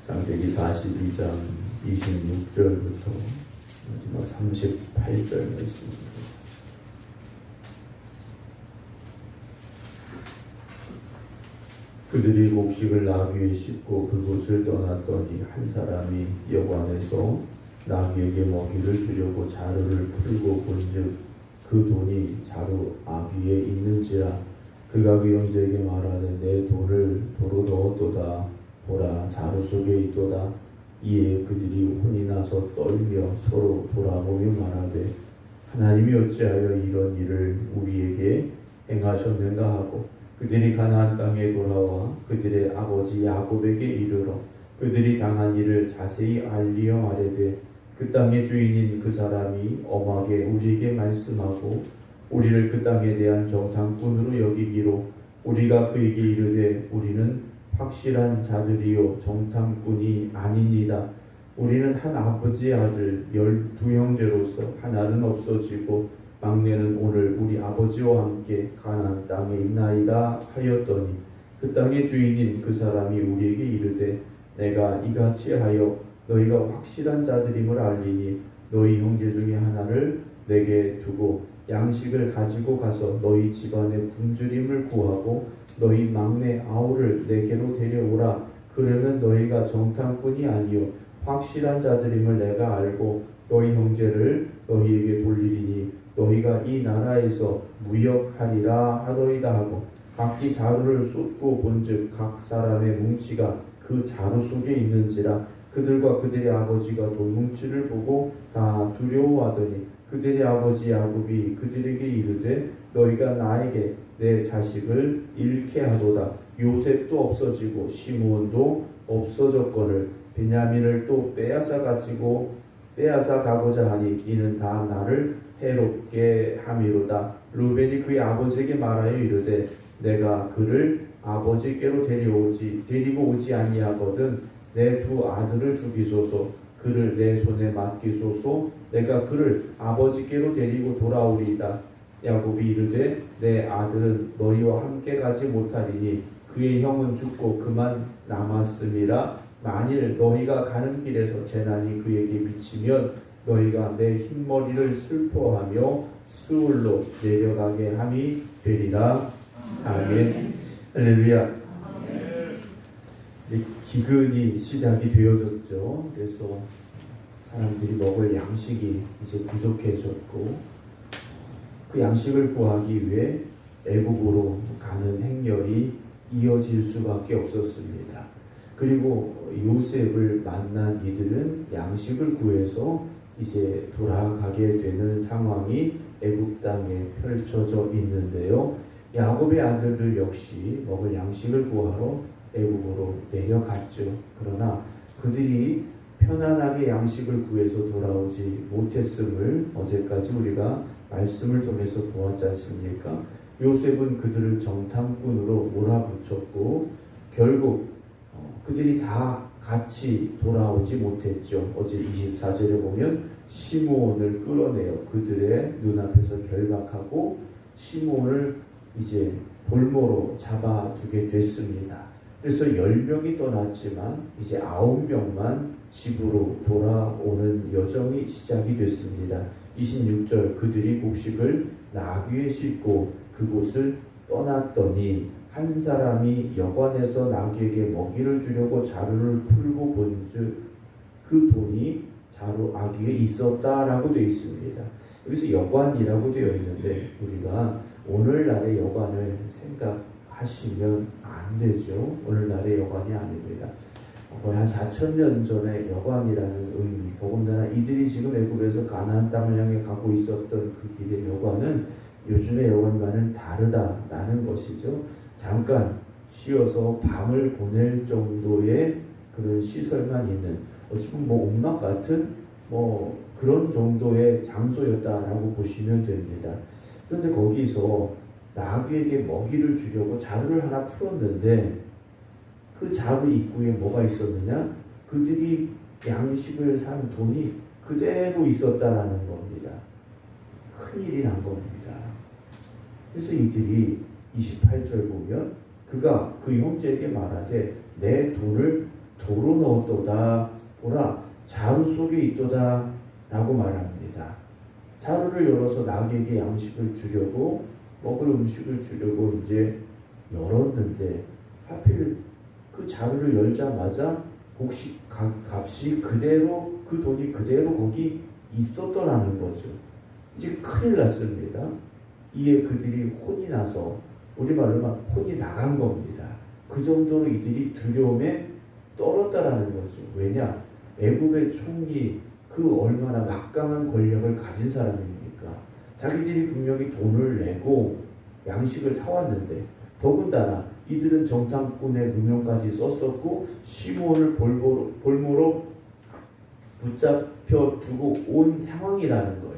창세기 42장 26절부터 마지막 38절 말씀입니다. 그들이 곡식을 나귀에 싣고 그곳을 떠났더니 한 사람이 여관에서 나귀에게 먹이를 주려고 자루를 풀고 본즉 그 돈이 자루 아귀에 있는지라. 그가 그 형제에게 말하되 내 돈을 도로 넣었도다. 보라, 자루 속에 있도다. 이에 그들이 혼이 나서 떨며 서로 돌아보며 말하되 하나님이 어찌하여 이런 일을 우리에게 행하셨는가 하고 그들이 가나안 땅에 돌아와 그들의 아버지 야곱에게 이르러 그들이 당한 일을 자세히 알리어 말하되 그 땅의 주인인 그 사람이 엄하게 우리에게 말씀하고 우리를 그 땅에 대한 정탐꾼으로 여기기로 우리가 그에게 이르되 우리는 확실한 자들이요 정탐꾼이 아니니이다. 우리는 한 아버지의 아들 12형제로서 하나는 없어지고 막내는 오늘 우리 아버지와 함께 가나안 땅에 있나이다 하였더니 그 땅의 주인인 그 사람이 우리에게 이르되 내가 이같이 하여 너희가 확실한 자들임을 알리니 너희 형제 중에 하나를 내게 두고 양식을 가지고 가서 너희 집안의 굶주림을 구하고 너희 막내 아우를 내게로 데려오라. 그러면 너희가 정탐꾼이 아니요 확실한 자들임을 내가 알고 너희 형제를 너희에게 돌리리니 너희가 이 나라에서 무역하리라 하더이다 하고 각기 자루를 쏟고 본즉 각 사람의 뭉치가 그 자루 속에 있는지라. 그들과 그들의 아버지가 돌뭉치를 보고 다 두려워하더니 그들의 아버지 야곱이 그들에게 이르되 너희가 나에게 내 자식을 잃게 하도다. 요셉도 없어지고 시므온도 없어졌거늘 베냐민을 또 빼앗아 가고자 하니 이는 다 나를 해롭게 함이로다. 루벤이 그의 아버지에게 말하여 이르되 내가 그를 아버지께로 데리고 오지 아니하거든 내 두 아들을 죽이소서. 그를 내 손에 맡기소서. 내가 그를 아버지께로 데리고 돌아오리이다. 야곱이 이르되 내 아들은 너희와 함께 가지 못하리니 그의 형은 죽고 그만 남았음이라. 만일 너희가 가는 길에서 재난이 그에게 미치면 너희가 내 흰머리를 슬퍼하며 스울로 내려가게 함이 되리라. 아멘. 할렐루야. 이제 기근이 시작이 되어졌죠. 그래서 사람들이 먹을 양식이 이제 부족해졌고 그 양식을 구하기 위해 애국으로 가는 행렬이 이어질 수밖에 없었습니다. 그리고 요셉을 만난 이들은 양식을 구해서 이제 돌아가게 되는 상황이 애국 땅에 펼쳐져 있는데요. 야곱의 아들들 역시 먹을 양식을 구하러 애국으로 내려갔죠. 그러나 그들이 편안하게 양식을 구해서 돌아오지 못했음을 어제까지 우리가 말씀을 통해서 보았지 않습니까? 요셉은 그들을 정탐꾼으로 몰아붙였고 결국 그들이 다 같이 돌아오지 못했죠. 어제 24절에 보면 시므온을 끌어내어 그들의 눈앞에서 결박하고 시므온을 이제 볼모로 잡아두게 됐습니다. 그래서 10명이 떠났지만 이제 9명만 집으로 돌아오는 여정이 시작이 됐습니다. 26절 그들이 곡식을 나귀에 싣고 그곳을 떠났더니 한 사람이 여관에서 나귀에게 먹이를 주려고 자루를 풀고 본즉 그 돈이 자루 아귀에 있었다라고 되어 있습니다. 여기서 여관이라고 되어 있는데 우리가 오늘날의 여관을 생각하시면 안 되죠. 오늘날의 여관이 아닙니다. 거의 한 4,000년 전의 여관이라는 의미, 더군다나 이들이 지금 애굽에서 가나안 땅을 향해 가고 있었던 그 길의 여관은 요즘의 여관과는 다르다라는 것이죠. 잠깐 쉬어서 밤을 보낼 정도의 그런 시설만 있는 어찌보면 옥막 같은 그런 정도의 장소였다라고 보시면 됩니다. 그런데 거기서 나귀에게 먹이를 주려고 자루를 하나 풀었는데 그 자루 입구에 뭐가 있었느냐? 그들이 양식을 산 돈이 그대로 있었다라는 겁니다. 큰일이 난 겁니다. 그래서 이들이 28절 보면 그가 그 형제에게 말하되 내 돈을 도로 넣었도다. 보라, 자루 속에 있도다 라고 말합니다. 자루를 열어서 낙에게 양식을 주려고, 먹을 음식을 주려고 이제 열었는데 하필 그 자루를 열자마자 값이 그대로, 그 돈이 그대로 거기 있었더라는 거죠. 이제 큰일 났습니다. 이에 그들이 혼이 나서, 우리말로 혼이 나간 겁니다. 그 정도로 이들이 두려움에 떨었다라는 거죠. 왜냐? 애굽의 총리, 그 얼마나 막강한 권력을 가진 사람입니까? 자기들이 분명히 돈을 내고 양식을 사왔는데, 더군다나 이들은 정탐꾼의 누명까지 썼었고 시므온을 볼모로 붙잡혀 두고 온 상황이라는 거예요.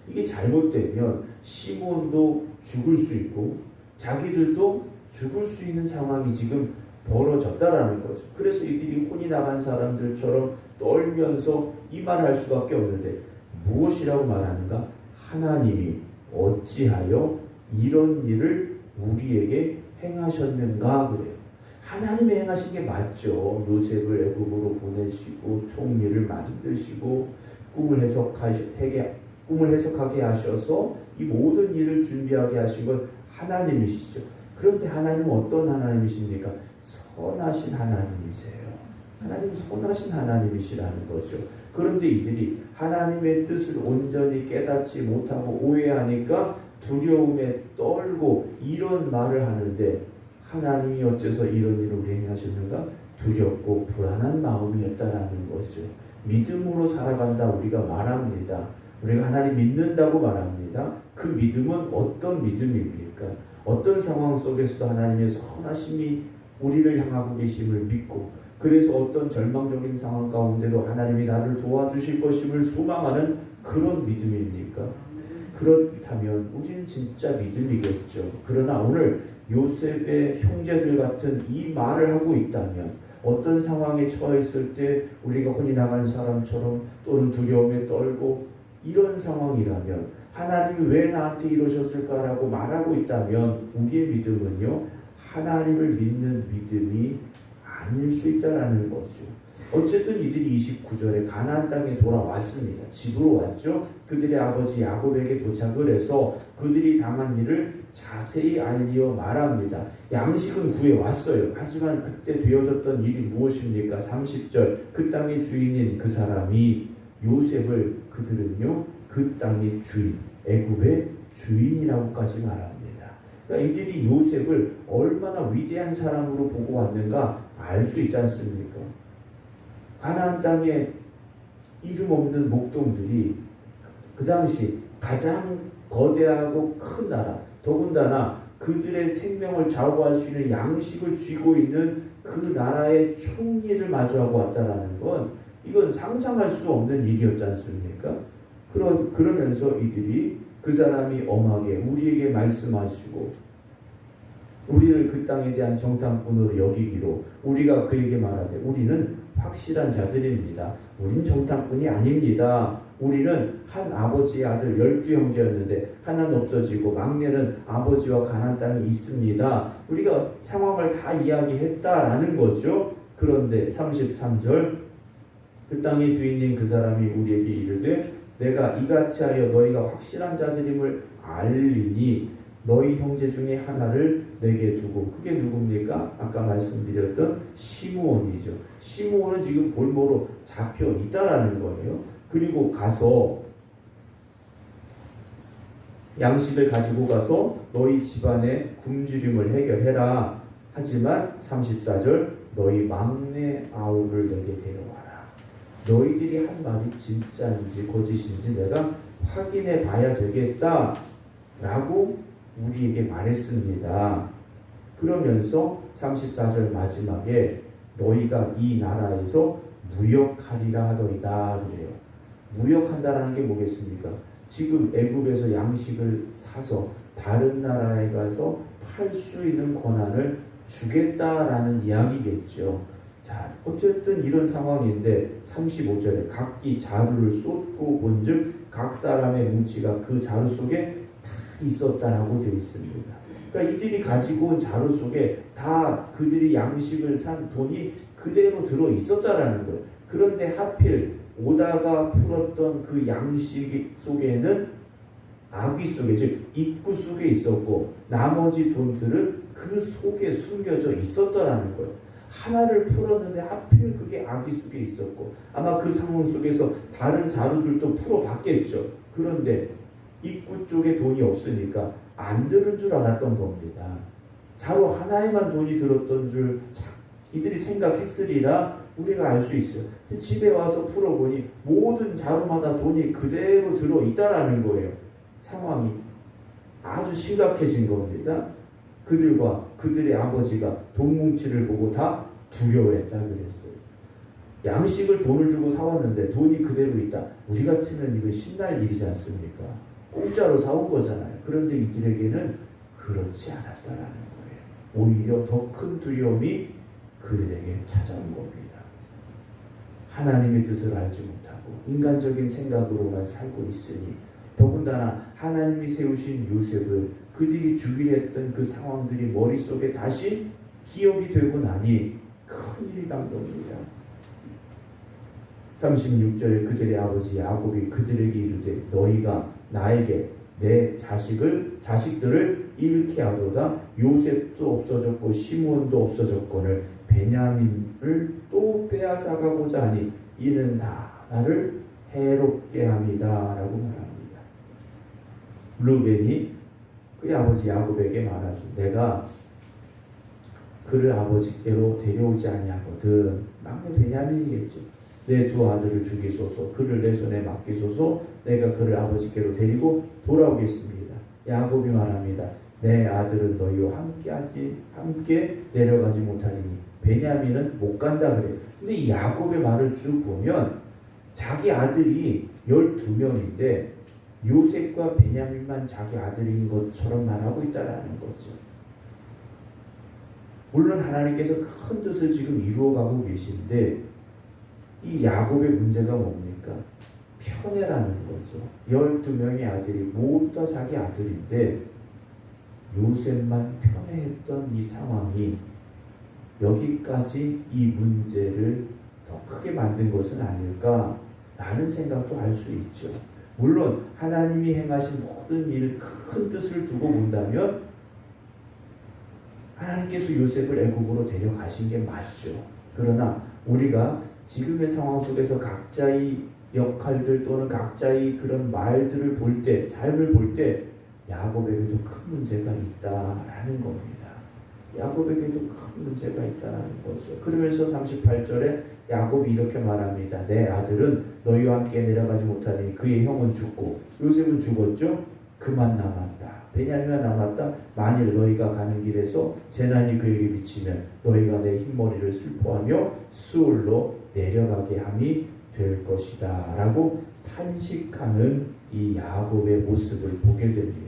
이게 잘못되면 시므온도 죽을 수 있고 자기들도 죽을 수 있는 상황이 지금 벌어졌다라는 거죠. 그래서 이들이 혼이 나간 사람들처럼 떨면서 이 말을 할 수밖에 없는데, 무엇이라고 말하는가? 하나님이 어찌하여 이런 일을 우리에게 행하셨는가 그래요. 하나님이 행하신 게 맞죠. 요셉을 애굽으로 보내시고 총리를 만드시고 꿈을 해석하게 하셔서 이 모든 일을 준비하게 하신 건 하나님이시죠. 그런데 하나님은 어떤 하나님이십니까? 선하신 하나님이세요. 하나님은 선하신 하나님이시라는 거죠. 그런데 이들이 하나님의 뜻을 온전히 깨닫지 못하고 오해하니까 두려움에 떨고 이런 말을 하는데, 하나님이 어째서 이런 일을 우리 행하셨는가? 두렵고 불안한 마음이었다라는 거죠. 믿음으로 살아간다 우리가 말합니다. 우리가 하나님 믿는다고 말합니다. 그 믿음은 어떤 믿음입니까? 어떤 상황 속에서도 하나님의 선하심이 우리를 향하고 계심을 믿고, 그래서 어떤 절망적인 상황 가운데도 하나님이 나를 도와주실 것임을 소망하는 그런 믿음입니까? 그렇다면 우리는 진짜 믿음이겠죠. 그러나 오늘 요셉의 형제들 같은 이 말을 하고 있다면, 어떤 상황에 처했을 때 우리가 혼이 나간 사람처럼 또는 두려움에 떨고 이런 상황이라면, 하나님이 왜 나한테 이러셨을까라고 말하고 있다면 우리의 믿음은요, 하나님을 믿는 믿음이 아닐 수 있다라는 거죠. 어쨌든 이들이 29절에 가나안 땅에 돌아왔습니다. 집으로 왔죠. 그들의 아버지 야곱에게 도착을 해서 그들이 당한 일을 자세히 알리어 말합니다. 양식은 구해왔어요. 하지만 그때 되어졌던 일이 무엇입니까? 30절, 그 땅의 주인인 그 사람이 요셉을, 그들은요 그 땅의 주인, 애굽의 주인이라고까지 말합니다. 그러니까 이들이 요셉을 얼마나 위대한 사람으로 보고 왔는가 알 수 있지 않습니까? 가나안 땅에 이름 없는 목동들이 그 당시 가장 거대하고 큰 나라, 더군다나 그들의 생명을 좌우할 수 있는 양식을 쥐고 있는 그 나라의 총리를 마주하고 왔다라는 건, 이건 상상할 수 없는 일이었지 않습니까? 그러면서 이들이 그 사람이 엄하게 우리에게 말씀하시고 우리를 그 땅에 대한 정탐꾼으로 여기기로, 우리가 그에게 말하되 우리는 확실한 자들입니다. 우린 정탐꾼이 아닙니다. 우리는 한 아버지의 아들 12형제였는데 하나는 없어지고 막내는 아버지와 가나안 땅에 있습니다. 우리가 상황을 다 이야기했다라는 거죠. 그런데 33절, 그 땅의 주인인 그 사람이 우리에게 이르되 내가 이같이 하여 너희가 확실한 자들임을 알리니 너희 형제 중에 하나를 내게 두고, 그게 누굽니까? 아까 말씀드렸던 시므온이죠. 시므온은 지금 볼모로 잡혀 있다라는 거예요. 그리고 가서 양식을 가지고 가서 너희 집안의 굶주림을 해결해라. 하지만 34절, 너희 막내 아우를 내게 데려와라. 너희들이 한 말이 진짜인지 거짓인지 내가 확인해 봐야 되겠다 라고 우리에게 말했습니다. 그러면서 34절 마지막에 너희가 이 나라에서 무역하리라 하더이다 그래요. 무역한다라는 게 뭐겠습니까? 지금 애굽에서 양식을 사서 다른 나라에 가서 팔 수 있는 권한을 주겠다라는 이야기겠죠. 자, 어쨌든 이런 상황인데 35절에 각기 자루를 쏟고 본즉 각 사람의 뭉치가 그 자루 속에 다 있었다라고 되어 있습니다. 그러니까 이들이 가지고 온 자루 속에 다 그들이 양식을 산 돈이 그대로 들어 있었다라는 거예요. 그런데 하필 오다가 풀었던 그 양식 속에는 아귀 속에, 즉 입구 속에 있었고 나머지 돈들은 그 속에 숨겨져 있었더라는 거예요. 하나를 풀었는데 하필 그게 아귀 속에 있었고, 아마 그 상황 속에서 다른 자루들도 풀어봤겠죠. 그런데 입구 쪽에 돈이 없으니까 안 들은 줄 알았던 겁니다. 자루 하나에만 돈이 들었던 줄 이들이 생각했으리라 우리가 알 수 있어요. 근데 집에 와서 풀어보니 모든 자루마다 돈이 그대로 들어있다라는 거예요. 상황이 아주 심각해진 겁니다. 그들과 그들의 아버지가 돈 뭉치를 보고 다 두려워했다 그랬어요. 양식을 돈을 주고 사왔는데 돈이 그대로 있다. 우리 같으면 이거 신날 일이지 않습니까? 공짜로 사온 거잖아요. 그런데 이들에게는 그렇지 않았다라는 거예요. 오히려 더 큰 두려움이 그들에게 찾아온 겁니다. 하나님의 뜻을 알지 못하고 인간적인 생각으로만 살고 있으니, 더군다나 하나님이 세우신 요셉을 그들이 주기로 했던 그 상황들이 머릿속에 다시 기억이 되고 나니 큰일이 난 겁니다. 36절에 그들의 아버지 야곱이 그들에게 이르되 너희가 나에게 내 자식들을 잃게 하도다. 요셉도 없어졌고 시므온도 없어졌거늘 베냐민을 또 빼앗아가고자 하니 이는 다 나를 해롭게 함이다 라고 말합니다. 르벤이 그의 아버지 야곱에게 말하죠. 내가 그를 아버지께로 데려오지 아니하거든. 막내 베냐민이겠죠. 내 두 아들을 주기소서. 그를 내 손에 맡기소서. 내가 그를 아버지께로 데리고 돌아오겠습니다. 야곱이 말합니다. 내 아들은 너희와 함께 내려가지 못하리니 베냐민은 못 간다 그래요. 근데 이 야곱의 말을 쭉 보면 자기 아들이 12명인데 요셉과 베냐민만 자기 아들인 것처럼 말하고 있다라는 거죠. 물론 하나님께서 큰 뜻을 지금 이루어가고 계신데 이 야곱의 문제가 뭡니까? 편애라는 거죠. 12명의 아들이 모두 다 자기 아들인데 요셉만 편애했던 이 상황이 여기까지 이 문제를 더 크게 만든 것은 아닐까라는 생각도 할 수 있죠. 물론 하나님이 행하신 모든 일 큰 뜻을 두고 본다면 하나님께서 요셉을 애국으로 데려가신 게 맞죠. 그러나 우리가 지금의 상황 속에서 각자의 역할들 또는 각자의 그런 말들을 볼 때, 삶을 볼 때 야곱에게도 큰 문제가 있다라는 겁니다. 야곱에게도 큰 문제가 있다는 거죠. 그러면서 38절에 야곱이 이렇게 말합니다. 내 아들은 너희와 함께 내려가지 못하니 그의 형은 죽고 요셉은 죽었죠. 그만 남았다. 베냐민만 남았다. 만일 너희가 가는 길에서 재난이 그에게 미치면 너희가 내 흰머리를 슬퍼하며 수올로 내려가게 함이 될 것이다 라고 탄식하는 이 야곱의 모습을 보게 됩니다.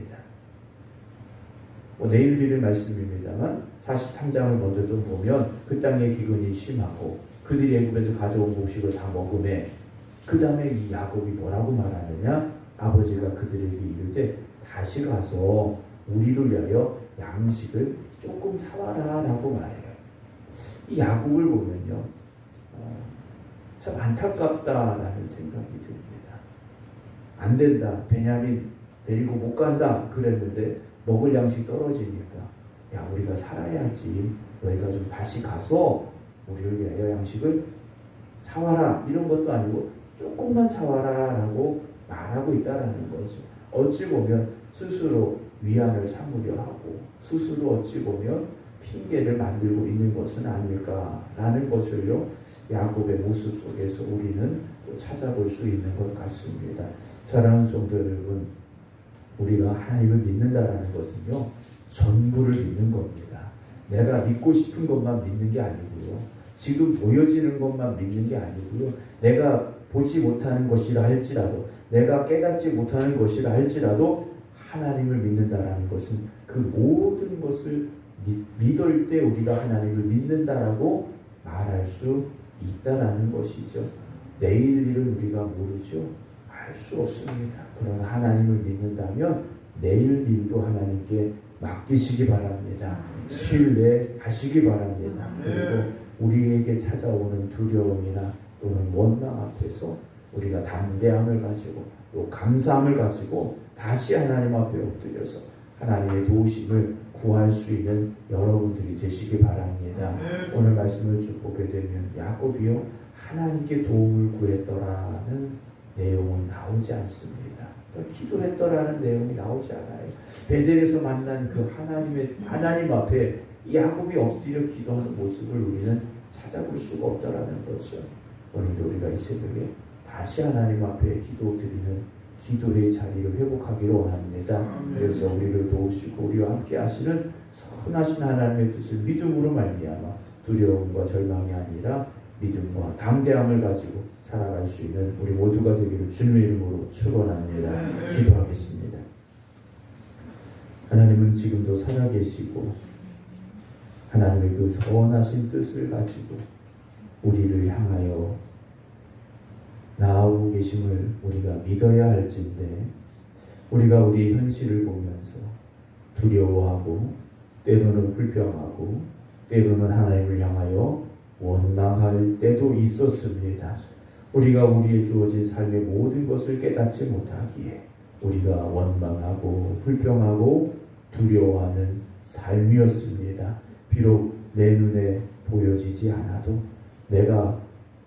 내일 드릴 말씀입니다만 43장을 먼저 좀 보면 그 땅의 기근이 심하고 그들이 애굽에서 가져온 곡식을 다 먹음에 그 다음에 이 야곱이 뭐라고 말하느냐? 아버지가 그들에게 이르되 다시 가서 우리를 위하여 양식을 조금 사와라 라고 말해요. 이 야곱을 보면요 참 안타깝다라는 생각이 듭니다. 안 된다. 베냐민 데리고 못 간다 그랬는데 먹을 양식 떨어지니까 야 우리가 살아야지. 너희가 좀 다시 가서 우리를 위하여 양식을 사와라. 이런 것도 아니고 조금만 사와라 라고 말하고 있다라는 거죠. 어찌 보면 스스로 위안을 삼으려 하고 스스로 어찌 보면 핑계를 만들고 있는 것은 아닐까라는 것을요 야곱의 모습 속에서 우리는 또 찾아볼 수 있는 것 같습니다. 사랑하는 성도 여러분, 우리가 하나님을 믿는다라는 것은요 전부를 믿는 겁니다. 내가 믿고 싶은 것만 믿는 게 아니고요, 지금 보여지는 것만 믿는 게 아니고요, 내가 보지 못하는 것이라 할지라도, 내가 깨닫지 못하는 것이라 할지라도 하나님을 믿는다라는 것은 그 모든 것을 믿을 때 우리가 하나님을 믿는다라고 말할 수 있다라는 것이죠. 내일 일은 우리가 모르죠. 알 수 없습니다. 그러나 하나님을 믿는다면 내일 일도 하나님께 맡기시기 바랍니다. 신뢰하시기 바랍니다. 그리고 우리에게 찾아오는 두려움이나 또는 원망 앞에서 우리가 담대함을 가지고 또 감사함을 가지고 다시 하나님 앞에 엎드려서 하나님의 도우심을 구할 수 있는 여러분들이 되시기 바랍니다. 오늘 말씀을 쭉 보게 되면 야곱이요 하나님께 도움을 구했더라는 내용은 나오지 않습니다. 그러니까 기도했더라는 내용이 나오지 않아요. 베델에서 만난 그 하나님 앞에 야곱이 엎드려 기도하는 모습을 우리는 찾아볼 수가 없다라는 거죠. 오늘도 우리가 이 새벽에 다시 하나님 앞에 기도드리는 기도의 자리를 회복하기를 원합니다. 그래서 우리를 도우시고 우리와 함께 하시는 선하신 하나님의 뜻을 믿음으로 말미암아 두려움과 절망이 아니라 믿음과 담대함을 가지고 살아갈 수 있는 우리 모두가 되기를 주님의 이름으로 축원합니다. 기도하겠습니다. 하나님은 지금도 살아계시고 하나님의 그 선하신 뜻을 가지고 우리를 향하여 나아오고 계심을 우리가 믿어야 할진데 우리가 우리 현실을 보면서 두려워하고 때로는 불평하고 때로는 하나님을 향하여 원망할 때도 있었습니다. 우리가 우리의 주어진 삶의 모든 것을 깨닫지 못하기에 우리가 원망하고 불평하고 두려워하는 삶이었습니다. 비록 내 눈에 보여지지 않아도 내가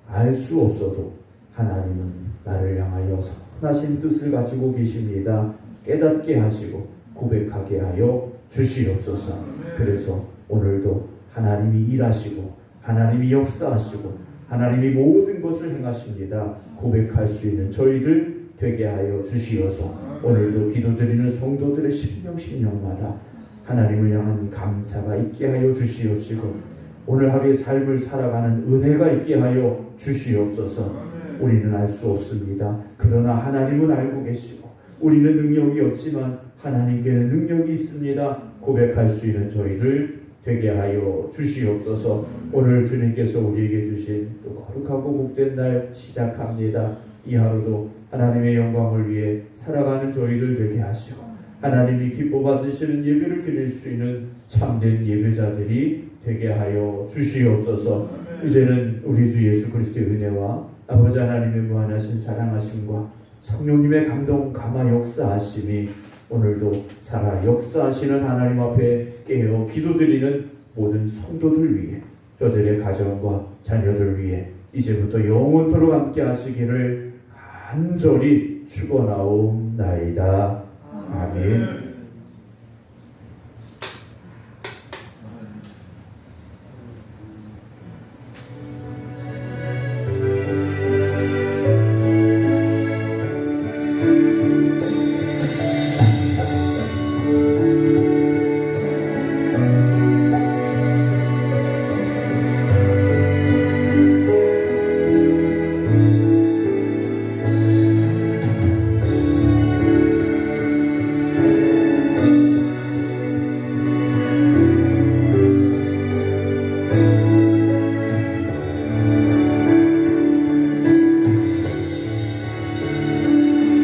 알 수 없어도 하나님은 나를 향하여 선하신 뜻을 가지고 계십니다. 깨닫게 하시고 고백하게 하여 주시옵소서. 그래서 오늘도 하나님이 일하시고 하나님이 역사하시고 하나님이 모든 것을 행하십니다. 고백할 수 있는 저희들 되게 하여 주시어서 오늘도 기도드리는 성도들의 심령마다 하나님을 향한 감사가 있게 하여 주시옵시고 오늘 하루의 삶을 살아가는 은혜가 있게 하여 주시옵소서. 우리는 알 수 없습니다. 그러나 하나님은 알고 계시고 우리는 능력이 없지만 하나님께는 능력이 있습니다. 고백할 수 있는 저희들 되게 하여 주시옵소서. 오늘 주님께서 우리에게 주신 또 거룩하고 복된 날 시작합니다. 이 하루도 하나님의 영광을 위해 살아가는 저희들 되게 하시고 하나님이 기뻐 받으시는 예배를 드릴 수 있는 참된 예배자들이 되게 하여 주시옵소서. 이제는 우리 주 예수 그리스도의 은혜와 아버지 하나님의 무한하신 사랑하심과 성령님의 감동 감화 역사하심이 오늘도 살아 역사하시는 하나님 앞에 깨어 기도드리는 모든 성도들 위해 저들의 가정과 자녀들 위해 이제부터 영원토록 함께 하시기를 간절히 축원하옵나이다. 아멘.